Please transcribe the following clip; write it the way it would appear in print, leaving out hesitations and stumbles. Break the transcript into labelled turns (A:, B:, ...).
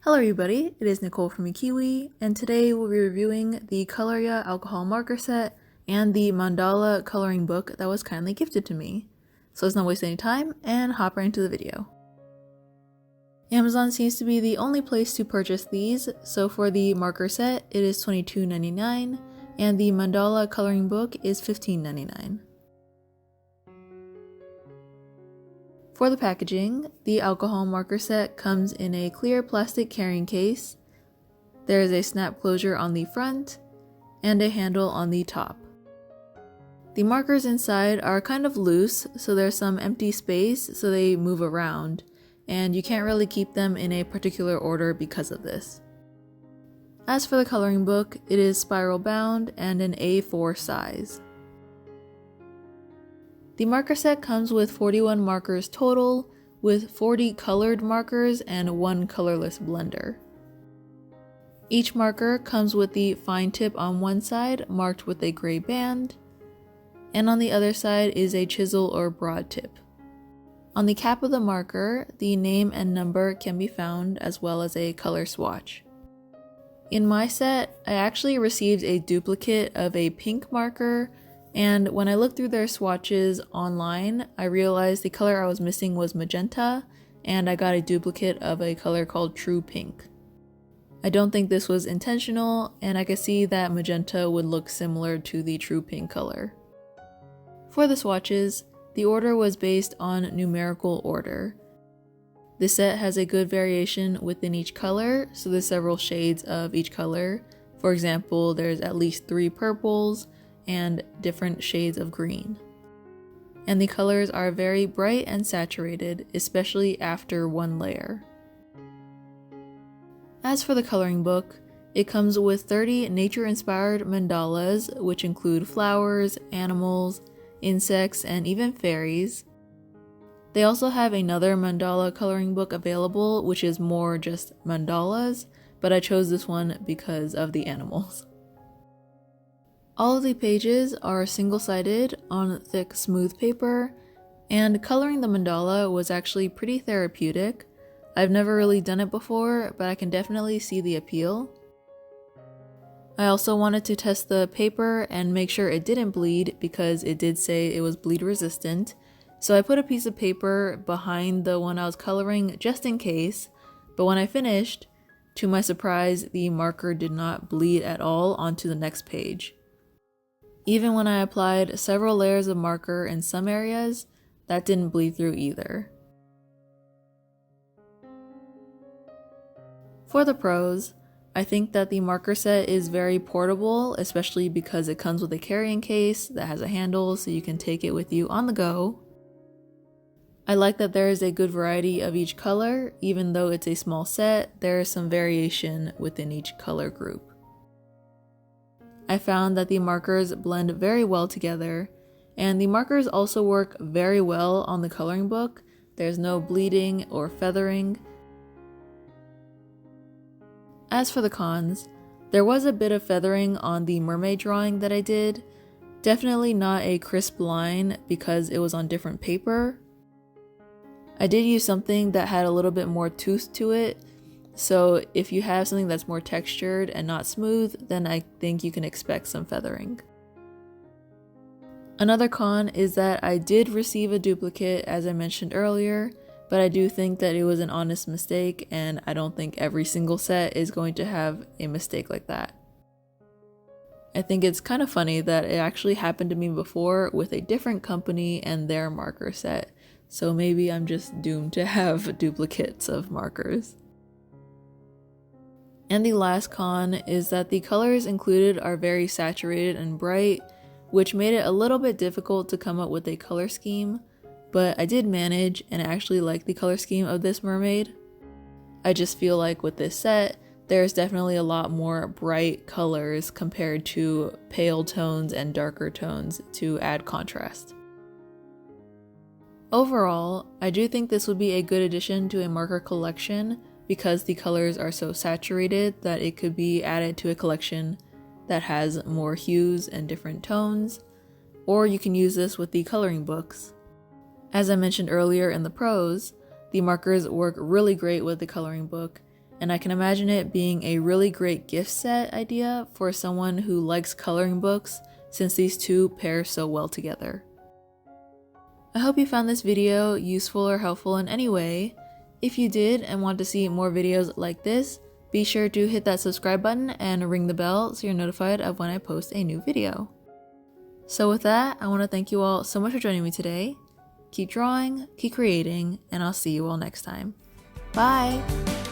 A: Hello everybody, it is Nicole from iiKiui, and today we'll be reviewing the Colorya alcohol marker set and the Mandala coloring book that was kindly gifted to me. So let's not waste any time and hop right into the video. Amazon seems to be the only place to purchase these, so for the marker set it is $22.99 and the Mandala coloring book is $15.99. For the packaging, the alcohol marker set comes in a clear plastic carrying case. There is a snap closure on the front and a handle on the top. The markers inside are kind of loose, so there's some empty space so they move around, and you can't really keep them in a particular order because of this. As for the coloring book, it is spiral bound and an A4 size. The marker set comes with 41 markers total, with 40 colored markers and 1 colorless blender. Each marker comes with the fine tip on one side marked with a gray band, and on the other side is a chisel or broad tip. On the cap of the marker, the name and number can be found as well as a color swatch. In my set, I actually received a duplicate of a pink marker, and when I looked through their swatches online, I realized the color I was missing was magenta, and I got a duplicate of a color called True Pink. I don't think this was intentional, and I could see that magenta would look similar to the True Pink color. For the swatches, the order was based on numerical order. The set has a good variation within each color, so there's several shades of each color. For example, there's at least 3 purples, and different shades of green. And the colors are very bright and saturated, especially after one layer. As for the coloring book, it comes with 30 nature-inspired mandalas, which include flowers, animals, insects, and even fairies. They also have another mandala coloring book available, which is more just mandalas, but I chose this one because of the animals. All of the pages are single-sided on thick, smooth paper, and coloring the mandala was actually pretty therapeutic. I've never really done it before, but I can definitely see the appeal. I also wanted to test the paper and make sure it didn't bleed because it did say it was bleed resistant, so I put a piece of paper behind the one I was coloring just in case, but when I finished, to my surprise, the marker did not bleed at all onto the next page. Even when I applied several layers of marker in some areas, that didn't bleed through either. For the pros, I think that the marker set is very portable, especially because it comes with a carrying case that has a handle so you can take it with you on the go. I like that there is a good variety of each color. Even though it's a small set, there is some variation within each color group. I found that the markers blend very well together, and the markers also work very well on the coloring book. There's no bleeding or feathering. As for the cons, there was a bit of feathering on the mermaid drawing that I did. Definitely not a crisp line because it was on different paper. I did use something that had a little bit more tooth to it, so if you have something that's more textured and not smooth, then I think you can expect some feathering. Another con is that I did receive a duplicate, as I mentioned earlier, but I do think that it was an honest mistake, and I don't think every single set is going to have a mistake like that. I think it's kind of funny that it actually happened to me before with a different company and their marker set, so maybe I'm just doomed to have duplicates of markers. And the last con is that the colors included are very saturated and bright, which made it a little bit difficult to come up with a color scheme, but I did manage and I actually like the color scheme of this mermaid. I just feel like with this set, there's definitely a lot more bright colors compared to pale tones and darker tones to add contrast. Overall, I do think this would be a good addition to a marker collection because the colors are so saturated that it could be added to a collection that has more hues and different tones, or you can use this with the coloring books. As I mentioned earlier in the pros, the markers work really great with the coloring book, and I can imagine it being a really great gift set idea for someone who likes coloring books, since these two pair so well together. I hope you found this video useful or helpful in any way. If you did and want to see more videos like this, be sure to hit that subscribe button and ring the bell so you're notified of when I post a new video. So with that, I want to thank you all so much for joining me today. Keep drawing, keep creating, and I'll see you all next time. Bye!